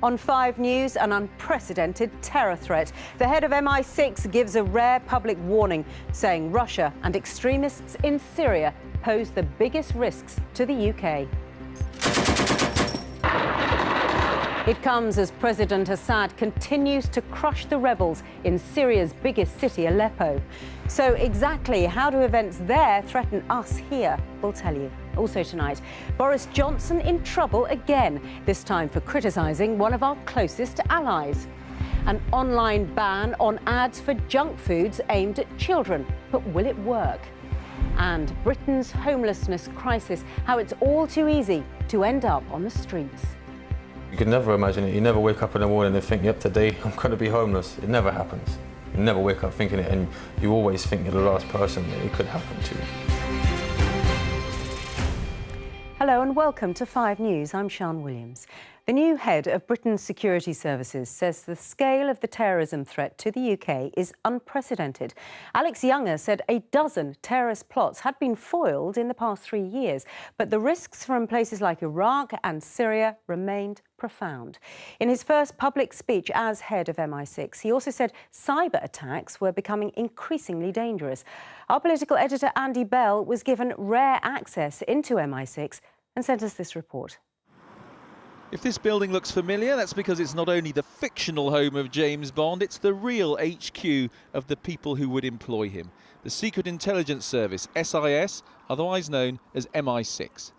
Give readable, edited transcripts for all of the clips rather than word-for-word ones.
On 5 News, an unprecedented terror threat. The head of MI6 gives a rare public warning, saying Russia and extremists in Syria pose the biggest risks to the UK. It comes as President Assad continues to crush the rebels in Syria's biggest city, Aleppo. So exactly how do events there threaten us here? We'll tell you. Also tonight, Boris Johnson in trouble again, this time for criticising one of our closest allies. An online ban on ads for junk foods aimed at children. But will it work? And Britain's homelessness crisis, how it's all too easy to end up on the streets. You could never imagine it. You never wake up in the morning and think, yep, today I'm going to be homeless. It never happens. You never wake up thinking it, and you always think you're the last person that it could happen to. Hello and welcome to 5 News. I'm Sian Williams. The new head of Britain's security services says the scale of the terrorism threat to the UK is unprecedented. Alex Younger said a dozen terrorist plots had been foiled in the past 3 years, but the risks from places like Iraq and Syria remained profound. In his first public speech as head of MI6, he also said cyber attacks were becoming increasingly dangerous. Our political editor Andy Bell was given rare access into MI6 and sent us this report. If this building looks familiar, that's because it's not only the fictional home of James Bond, it's the real HQ of the people who would employ him. The Secret Intelligence Service, SIS, otherwise known as MI6.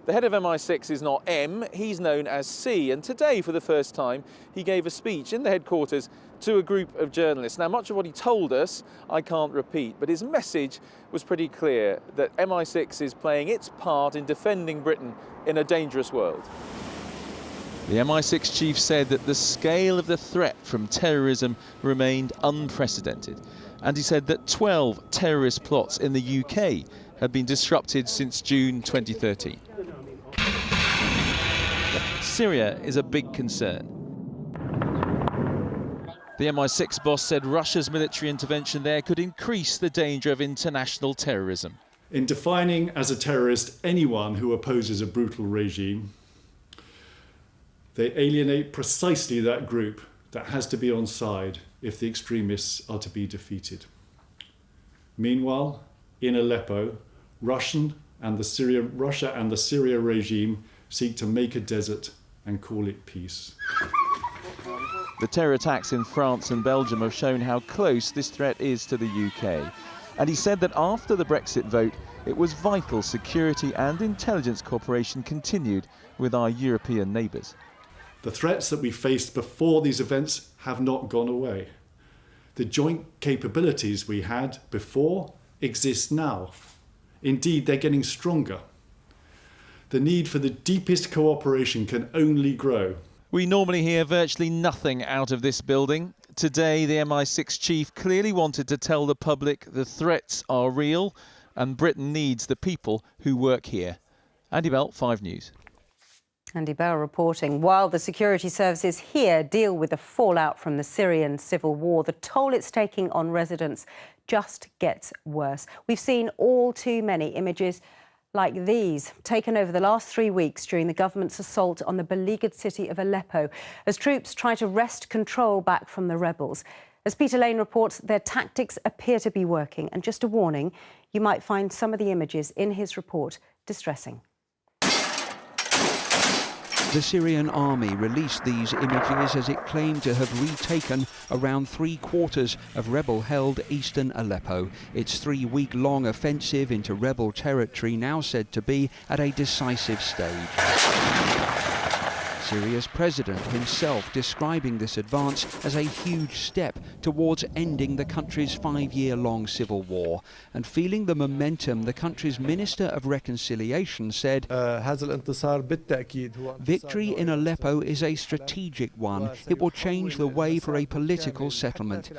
The head of MI6 is not M, he's known as C, and today, for the first time, he gave a speech in the headquarters to a group of journalists. Now, much of what he told us, I can't repeat, but his message was pretty clear, that MI6 is playing its part in defending Britain in a dangerous world. The MI6 chief said that the scale of the threat from terrorism remained unprecedented. And he said that 12 terrorist plots in the UK had been disrupted since June 2013. Syria is a big concern. The MI6 boss said Russia's military intervention there could increase the danger of international terrorism. In defining as a terrorist anyone who opposes a brutal regime, they alienate precisely that group that has to be on side if the extremists are to be defeated. Meanwhile, in Aleppo, Russia and the Syria regime seek to make a desert and call it peace. The terror attacks in France and Belgium have shown how close this threat is to the UK. And he said that after the Brexit vote, it was vital security and intelligence cooperation continued with our European neighbours. The threats that we faced before these events have not gone away. The joint capabilities we had before exist now. Indeed, they're getting stronger. The need for the deepest cooperation can only grow. We normally hear virtually nothing out of this building. Today, the MI6 chief clearly wanted to tell the public the threats are real and Britain needs the people who work here. Andy Bell, 5 News. Andy Bell reporting. While the security services here deal with the fallout from the Syrian civil war, the toll it's taking on residents just gets worse. We've seen all too many images like these taken over the last 3 weeks during the government's assault on the beleaguered city of Aleppo as troops try to wrest control back from the rebels. As Peter Lane reports, their tactics appear to be working. And just a warning, you might find some of the images in his report distressing. The Syrian army released these images as it claimed to have retaken around 3/4 of rebel-held eastern Aleppo. Its 3-week-long offensive into rebel territory now said to be at a decisive stage. Syria's president himself describing this advance as a huge step towards ending the country's 5-year-long civil war. And feeling the momentum, the country's Minister of Reconciliation said, "Victory in Aleppo is a strategic one. It will change the way for a political settlement."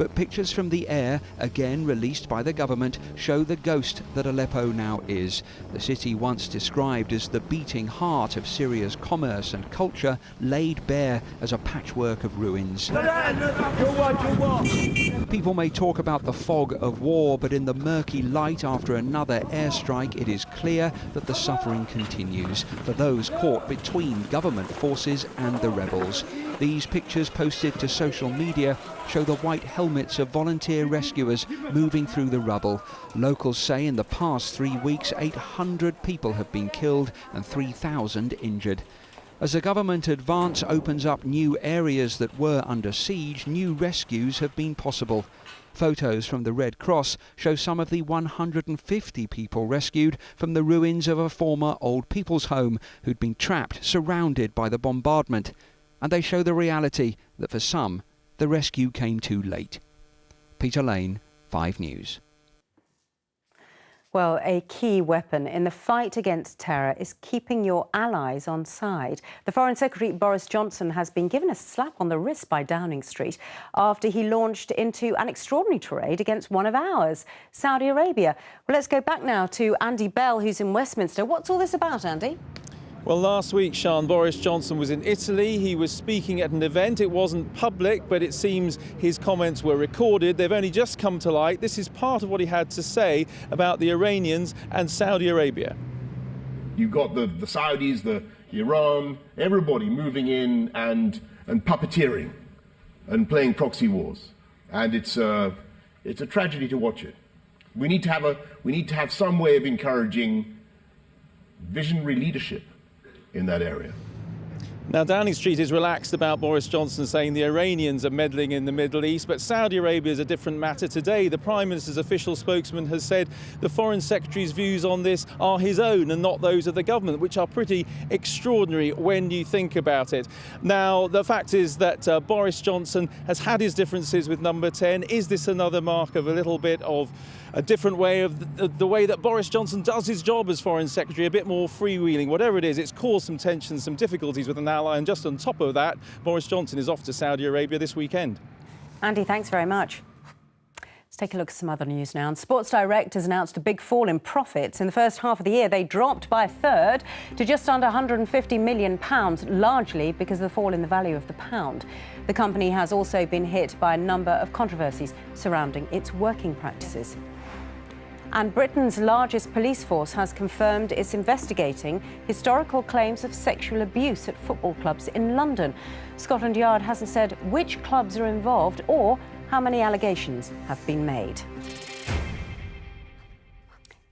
but pictures from the air, again released by the government, show the ghost that Aleppo now is. The city once described as the beating heart of Syria's commerce and culture, laid bare as a patchwork of ruins. People may talk about the fog of war, but in the murky light after another airstrike, it is clear that the suffering continues for those caught between government forces and the rebels. These pictures posted to social media show the white helmets of volunteer rescuers moving through the rubble. Locals say in the past 3 weeks, 800 people have been killed and 3,000 injured. As the government advance opens up new areas that were under siege, new rescues have been possible. Photos from the Red Cross show some of the 150 people rescued from the ruins of a former old people's home who'd been trapped, surrounded by the bombardment. And they show the reality that for some, the rescue came too late. Peter Lane, 5 News. Well, a key weapon in the fight against terror is keeping your allies on side. The Foreign Secretary Boris Johnson has been given a slap on the wrist by Downing Street after he launched into an extraordinary tirade against one of ours, Saudi Arabia. Well, let's go back now to Andy Bell, who's in Westminster. What's all this about, Andy? Well, last week, Sian, Boris Johnson was in Italy. He was speaking at an event. It wasn't public, but it seems his comments were recorded. They've only just come to light. This is part of what he had to say about the Iranians and Saudi Arabia. You've got the Saudis, the Iran, everybody moving in and puppeteering and playing proxy wars. And it's a tragedy to watch it. We need to have some way of encouraging visionary leadership in that area. Now, Downing Street is relaxed about Boris Johnson saying the Iranians are meddling in the Middle East, but Saudi Arabia is a different matter. Today, the Prime Minister's official spokesman has said the Foreign Secretary's views on this are his own and not those of the government, which are pretty extraordinary when you think about it. Now, the fact is that Boris Johnson has had his differences with Number 10. Is this another mark of a little bit of a different way of the way that Boris Johnson does his job as Foreign Secretary, a bit more freewheeling? Whatever it is, it's caused some tensions, some difficulties with an ally, and just on top of that, Boris Johnson is off to Saudi Arabia this weekend. Andy, thanks very much. Let's take a look at some other news now. And Sports Direct has announced a big fall in profits. In the first half of the year, they dropped by a third to just under £150 million, largely because of the fall in the value of the pound. The company has also been hit by a number of controversies surrounding its working practices. And Britain's largest police force has confirmed it's investigating historical claims of sexual abuse at football clubs in London. Scotland Yard hasn't said which clubs are involved or how many allegations have been made.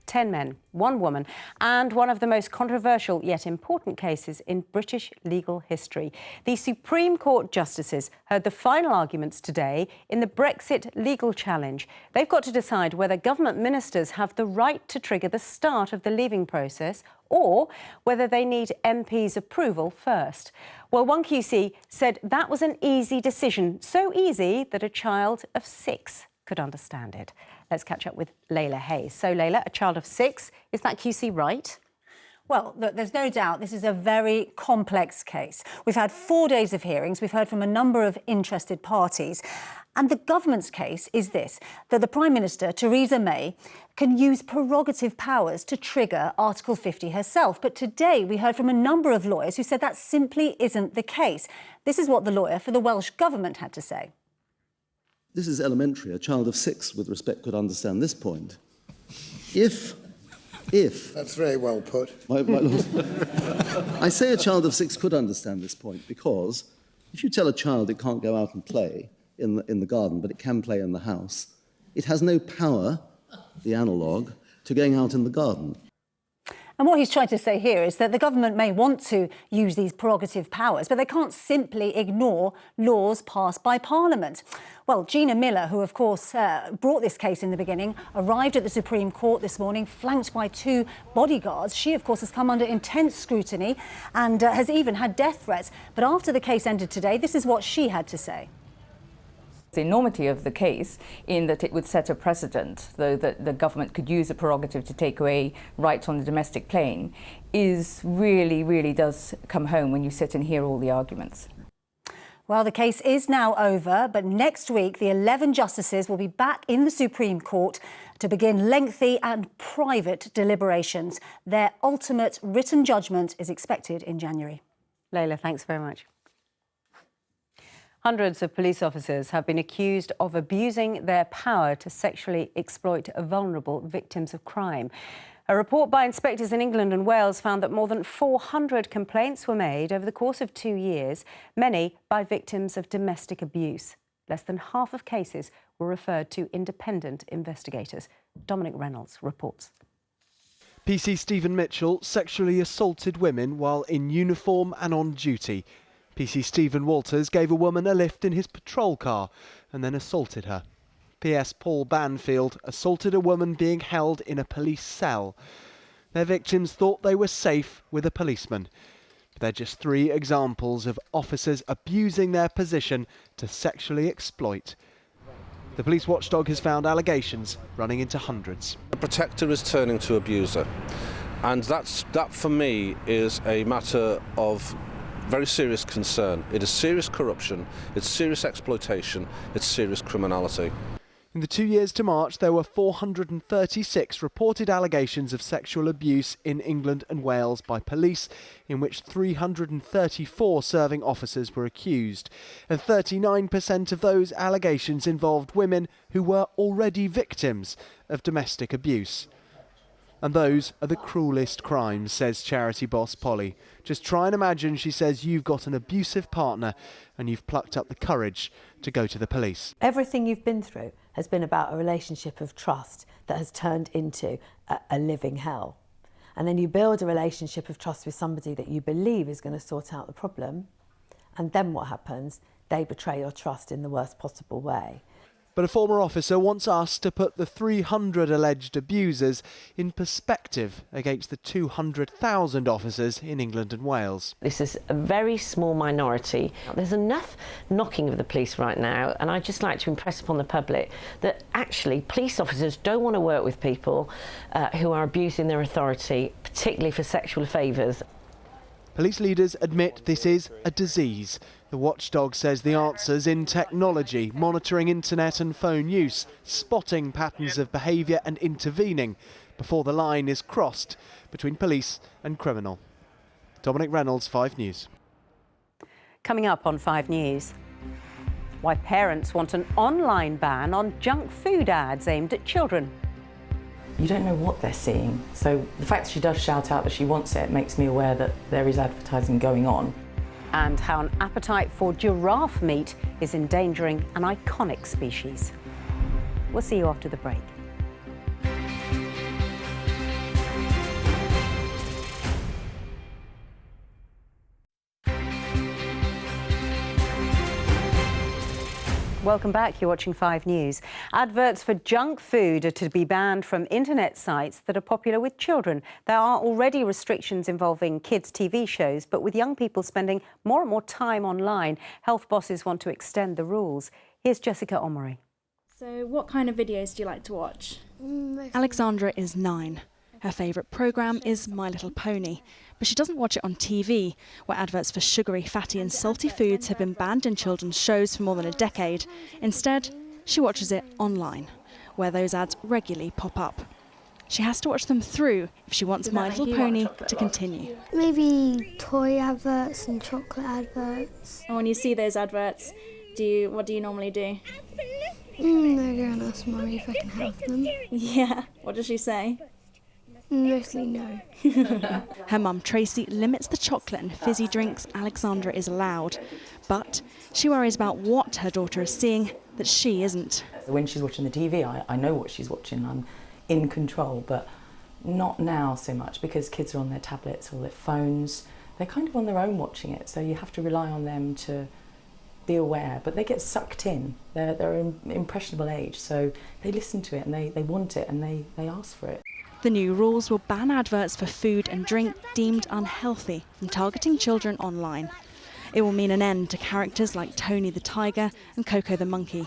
10 men, 1 woman, and one of the most controversial yet important cases in British legal history. The Supreme Court justices heard the final arguments today in the Brexit legal challenge. They've got to decide whether government ministers have the right to trigger the start of the leaving process or whether they need MPs' approval first. Well, one QC said that was an easy decision, so easy that a child of 6 could understand it. Let's catch up with Layla Hayes. So, Layla, a child of 6, is that QC right? Well, look, there's no doubt this is a very complex case. We've had 4 days of hearings. We've heard from a number of interested parties. And the government's case is this, that the Prime Minister, Theresa May, can use prerogative powers to trigger Article 50 herself. But today we heard from a number of lawyers who said that simply isn't the case. This is what the lawyer for the Welsh Government had to say. This is elementary. A child of 6, with respect, could understand this point. If... That's very well put. My Lord, I say a child of 6 could understand this point because if you tell a child it can't go out and play in the garden, but it can play in the house, it has no power, the analogue, to going out in the garden. And what he's trying to say here is that the government may want to use these prerogative powers, but they can't simply ignore laws passed by Parliament. Well, Gina Miller, who of course brought this case in the beginning, arrived at the Supreme Court this morning, flanked by 2 bodyguards. She, of course, has come under intense scrutiny and has even had death threats. But after the case ended today, this is what she had to say. The enormity of the case in that it would set a precedent, though that the government could use a prerogative to take away rights on the domestic plane, is really does come home when you sit and hear all the arguments. Well, the case is now over, but next week the 11 justices will be back in the Supreme Court to begin lengthy and private deliberations. Their ultimate written judgment is expected in January. Layla, thanks very much. Hundreds of police officers have been accused of abusing their power to sexually exploit vulnerable victims of crime. A report by inspectors in England and Wales found that more than 400 complaints were made over the course of 2 years, many by victims of domestic abuse. Less than half of cases were referred to independent investigators. Dominic Reynolds reports. PC Stephen Mitchell sexually assaulted women while in uniform and on duty. PC Stephen Walters gave a woman a lift in his patrol car and then assaulted her. PS Paul Banfield assaulted a woman being held in a police cell. Their victims thought they were safe with a policeman. But they're just 3 examples of officers abusing their position to sexually exploit. The police watchdog has found allegations running into hundreds. A protector is turning to abuser, and that for me is a matter of very serious concern. It is serious corruption, it's serious exploitation, it's serious criminality. In the 2 years to March, there were 436 reported allegations of sexual abuse in England and Wales by police, in which 334 serving officers were accused. And 39% of those allegations involved women who were already victims of domestic abuse. And those are the cruelest crimes, says charity boss Polly. Just try and imagine, she says, you've got an abusive partner and you've plucked up the courage to go to the police. Everything you've been through has been about a relationship of trust that has turned into a living hell. And then you build a relationship of trust with somebody that you believe is going to sort out the problem. And then what happens? They betray your trust in the worst possible way. But a former officer wants us to put the 300 alleged abusers in perspective against the 200,000 officers in England and Wales. This is a very small minority. There's enough knocking of the police right now, and I'd just like to impress upon the public that actually police officers don't want to work with people who are abusing their authority, particularly for sexual favours. Police leaders admit this is a disease. The watchdog says the answer's in technology, monitoring internet and phone use, spotting patterns of behaviour and intervening before the line is crossed between police and criminal. Dominic Reynolds, 5 News. Coming up on 5 News, why parents want an online ban on junk food ads aimed at children. You don't know what they're seeing, so the fact that she does shout out that she wants it makes me aware that there is advertising going on. And how an appetite for giraffe meat is endangering an iconic species. We'll see you after the break. Welcome back. You're watching 5 News. Adverts for junk food are to be banned from internet sites that are popular with children. There are already restrictions involving kids' TV shows, but with young people spending more and more time online, health bosses want to extend the rules. Here's Jessica Omory. So what kind of videos do you like to watch? Alexandra is 9. Her favourite programme is My Little Pony, but she doesn't watch it on TV, where adverts for sugary, fatty and salty foods have been banned in children's shows for more than a decade. Instead, she watches it online, where those ads regularly pop up. She has to watch them through if she wants My Little Pony to continue. Maybe toy adverts and chocolate adverts. And when you see those adverts, what do you normally do? I go and ask Mummy if I can have them. Yeah. What does she say? Mostly no. Her mum Tracy limits the chocolate and fizzy drinks Alexandra is allowed, but she worries about what her daughter is seeing that she isn't. When she's watching the TV, I know what she's watching, I'm in control, but not now so much because kids are on their tablets or their phones. They're kind of on their own watching it, so you have to rely on them to be aware, but they get sucked in. They're an impressionable age, so they listen to it and they want it and they ask for it. The new rules will ban adverts for food and drink deemed unhealthy from targeting children online. It will mean an end to characters like Tony the Tiger and Coco the Monkey,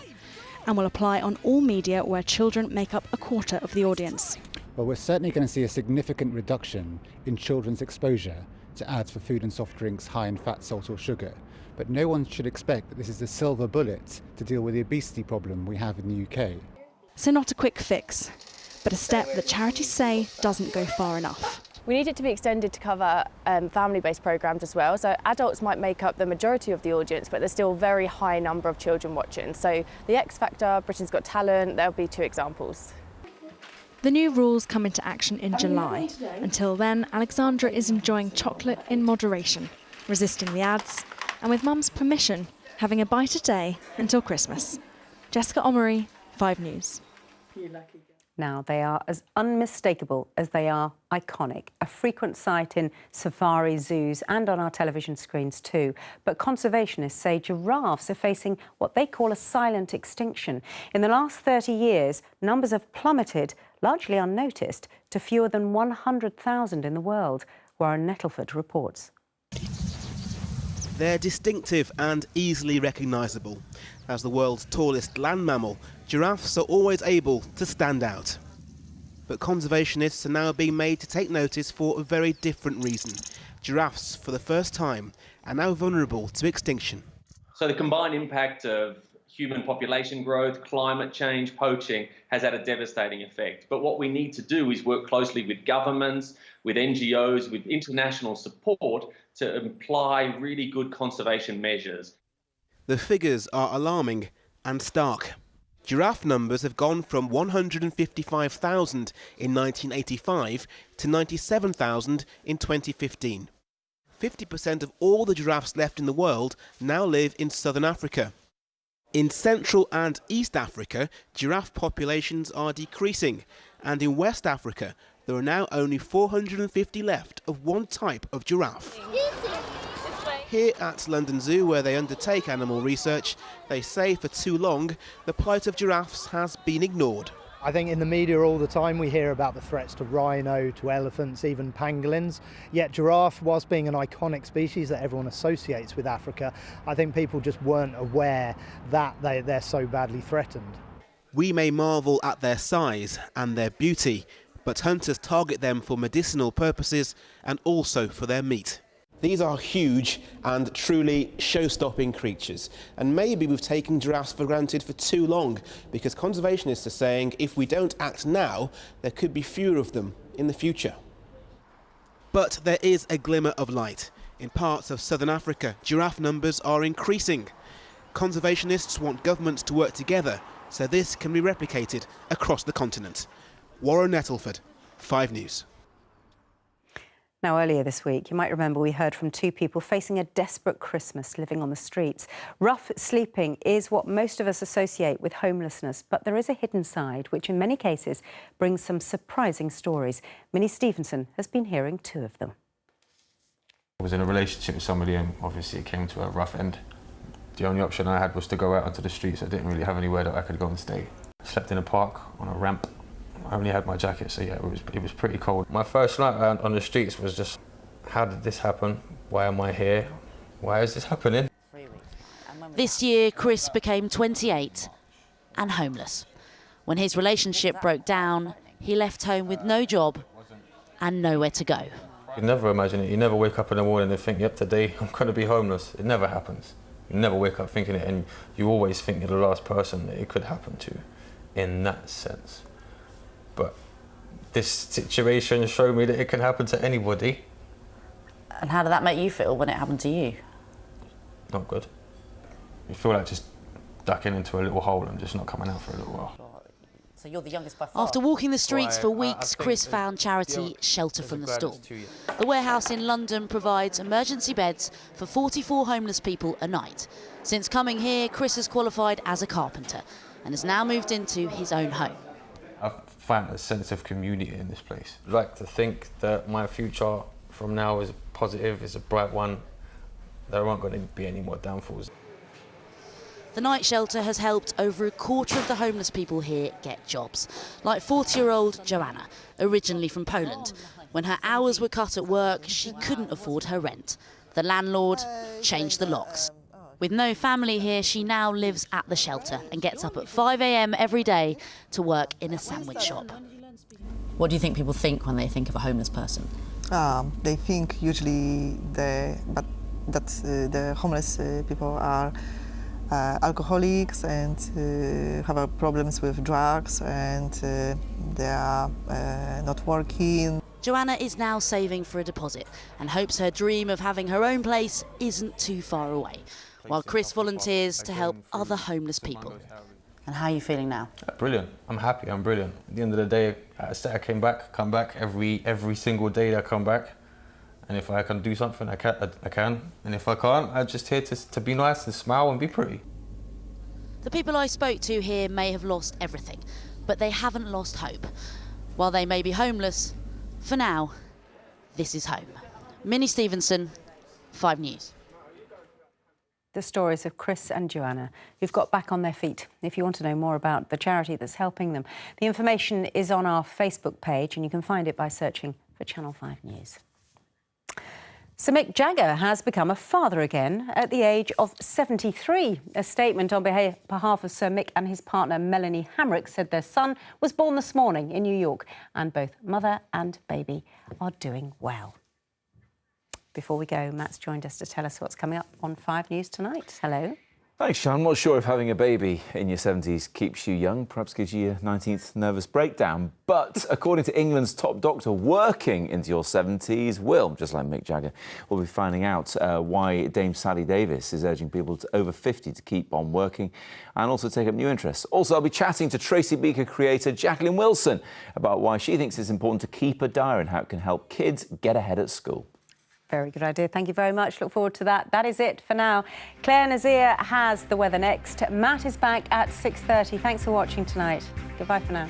and will apply on all media where children make up a quarter of the audience. Well, we're certainly going to see a significant reduction in children's exposure to ads for food and soft drinks high in fat, salt or sugar. but no one should expect that this is a silver bullet to deal with the obesity problem we have in the UK. So not a quick fix, but a step that charities say doesn't go far enough. We need it to be extended to cover family-based programmes as well. So adults might make up the majority of the audience, but there's still a very high number of children watching. So The X Factor, Britain's Got Talent, there'll be 2 examples. The new rules come into action in July. Until then, Alexandra is enjoying chocolate in moderation, resisting the ads, and with Mum's permission, having a bite a day until Christmas. Jessica Omery, 5 News. Now, they are as unmistakable as they are iconic, a frequent sight in safari zoos and on our television screens too. But conservationists say giraffes are facing what they call a silent extinction. In the last 30 years, numbers have plummeted, largely unnoticed, to fewer than 100,000 in the world. Warren Nettleford reports. They're distinctive and easily recognisable. As the world's tallest land mammal, giraffes are always able to stand out. But conservationists are now being made to take notice for a very different reason. Giraffes, for the first time, are now vulnerable to extinction. So the combined impact of human population growth, climate change, poaching has had a devastating effect. But what we need to do is work closely with governments, with NGOs, with international support to apply really good conservation measures. The figures are alarming and stark. Giraffe numbers have gone from 155,000 in 1985 to 97,000 in 2015. 50% of all the giraffes left in the world now live in southern Africa. In Central and East Africa, giraffe populations are decreasing, and in West Africa, there are now only 450 left of one type of giraffe. Here at London Zoo, where they undertake animal research, they say for too long the plight of giraffes has been ignored. I think in the media all the time we hear about the threats to rhino, to elephants, even pangolins. Yet giraffe, whilst being an iconic species that everyone associates with Africa, I think people just weren't aware that they're so badly threatened. We may marvel at their size and their beauty, but hunters target them for medicinal purposes and also for their meat. These are huge and truly show-stopping creatures, and maybe we've taken giraffes for granted for too long, because conservationists are saying if we don't act now, there could be fewer of them in the future. But there is a glimmer of light. In parts of southern Africa, giraffe numbers are increasing. Conservationists want governments to work together so this can be replicated across the continent. Warren Nettleford, 5 News. Now, earlier this week, you might remember we heard from 2 people facing a desperate Christmas living on the streets. Rough sleeping is what most of us associate with homelessness, but there is a hidden side, which in many cases brings some surprising stories. Minnie Stevenson has been hearing 2 of them. I was in a relationship with somebody and obviously it came to a rough end. The only option I had was to go out onto the streets. I didn't really have anywhere that I could go and stay. I slept in a park on a ramp. I only had my jacket, so yeah, it was pretty cold. My first night out on the streets was just, how did this happen? Why am I here? Why is this happening? This year, Chris became 28 and homeless. When his relationship broke down, he left home with no job and nowhere to go. You never imagine it. You never wake up in the morning and think, yep, today I'm going to be homeless. It never happens. You never wake up thinking it, and you always think you're the last person that it could happen to, in that sense. But this situation showed me that it can happen to anybody. And how did that make you feel when it happened to you? Not good. You feel like just ducking into a little hole and just not coming out for a little while. So you're the youngest by far. After walking the streets for weeks, Chris found charity Shelter from the Storm. The warehouse in London provides emergency beds for 44 homeless people a night. Since coming here, Chris has qualified as a carpenter and has now moved into his own home. I find a sense of community in this place. I'd like to think that my future from now is positive, is a bright one. There aren't going to be any more downfalls. The night shelter has helped over a quarter of the homeless people here get jobs, like 40-year-old Joanna, originally from Poland. When her hours were cut at work, she couldn't afford her rent. The landlord changed the locks. With no family here, she now lives at the shelter and gets up at 5 a.m. every day to work in a sandwich shop. What do you think people think when they think of a homeless person? They think usually that the homeless people are alcoholics and have problems with drugs, and they are not working. Joanna is now saving for a deposit and hopes her dream of having her own place isn't too far away, while Chris volunteers to help other homeless people. And how are you feeling now? Brilliant. I'm happy. I'm brilliant. At the end of the day, I said I come back every single day that I come back. And if I can do something, I can. And if I can't, I'm just here to be nice and smile and be pretty. The people I spoke to here may have lost everything, but they haven't lost hope. While they may be homeless, for now, this is home. Minnie Stevenson, 5 News. The stories of Chris and Joanna, who've got back on their feet. If you want to know more about the charity that's helping them, the information is on our Facebook page, and you can find it by searching for Channel 5 News. Sir Mick Jagger has become a father again at the age of 73. A statement on behalf of Sir Mick and his partner Melanie Hamrick said their son was born this morning in New York, and both mother and baby are doing well. Before we go, Matt's joined us to tell us what's coming up on 5 News tonight. Hello. Thanks, Sean. I'm not sure if having a baby in your 70s keeps you young, perhaps gives you your 19th nervous breakdown. But according to England's top doctor, working into your 70s will, just like Mick Jagger. We'll be finding out why Dame Sally Davis is urging people over 50 to keep on working and also take up new interests. Also, I'll be chatting to Tracy Beaker creator Jacqueline Wilson about why she thinks it's important to keep a diary and how it can help kids get ahead at school. Very good idea. Thank you very much. Look forward to that. That is it for now. Claire Nazir has the weather next. Matt is back at 6:30. Thanks for watching tonight. Goodbye for now.